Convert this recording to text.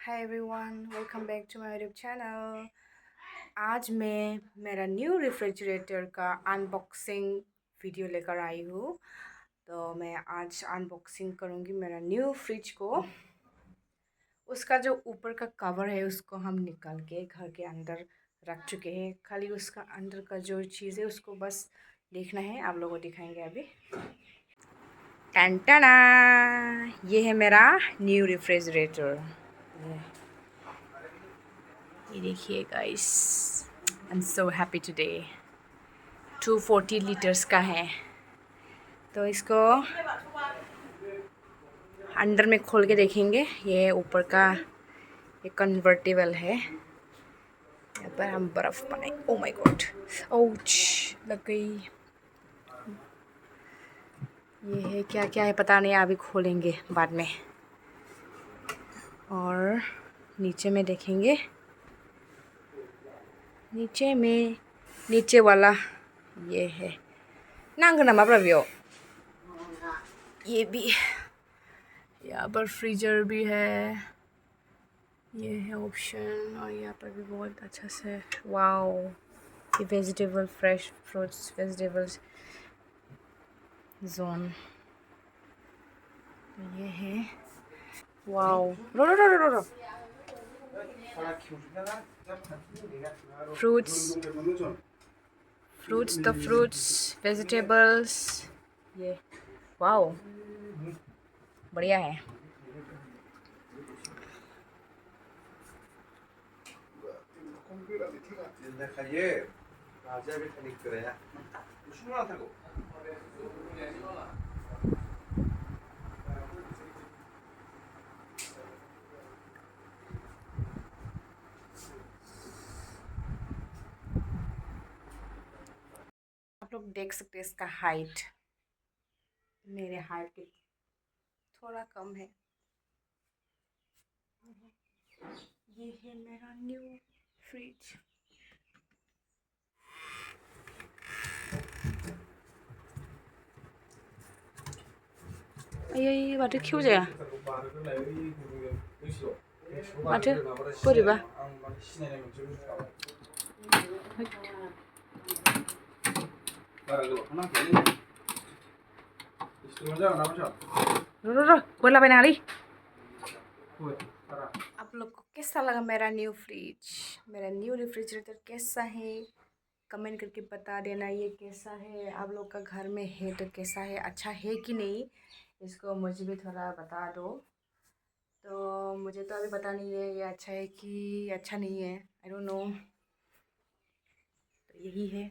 Hi everyone, welcome back to my YouTube channel. आज मैं मेरा न्यू रेफ्रिजरेटर का अनबॉक्सिंग वीडियो लेकर आई हूँ। तो मैं आज अनबॉक्सिंग करूँगी मेरा न्यू फ्रिज को। उसका जो ऊपर का कवर है उसको हम निकाल के घर के अंदर रख चुके हैं। खाली उसका अंदर का जो चीज़ है उसको बस देखना है। आप लोगों को दिखाएंगे अभी। टन ये है मेरा न्यू रेफ्रिजरेटर। ये देखिए guys, I am so happy today. 240 litres का है। तो इसको अंदर में खोल के देखेंगे। ये ऊपर का ये कन्वर्टेबल है। यहाँ पर हम बर्फ़ बनाए। ओ माय गॉड, ओच लग गई। ये है क्या क्या है पता नहीं, अभी खोलेंगे बाद में। और नीचे में देखेंगे। नीचे वाला ये है नांग नमा प्रव्यो। ये भी यहाँ पर फ्रीजर भी है। ये है ऑप्शन। और यहाँ पर भी बहुत अच्छा से वाओ, ये vegetable, fresh fruits, vegetables zone. ये है वाओ। रो रो रो रो रो फ्रूट्स वेजिटेबल्स। ये वाओ, बढ़िया है। आप लोग देख सकते हैं इसका हाइट मेरे हाइट के थोड़ा कम है। ये है मेरा न्यू फ्रिज। ये माथो खेवजाया माथो बोरैबा। बोला बना ली। आप लोग को कैसा लगा मेरा न्यू फ्रिज, मेरा न्यू रेफ्रिजरेटर कैसा है? कमेंट करके बता देना ये कैसा है। आप लोग का घर में है तो कैसा है, अच्छा है कि नहीं, इसको मुझे भी थोड़ा बता दो। तो मुझे तो अभी पता नहीं है ये अच्छा है कि अच्छा नहीं है, आई डोंट नो। तो यही है।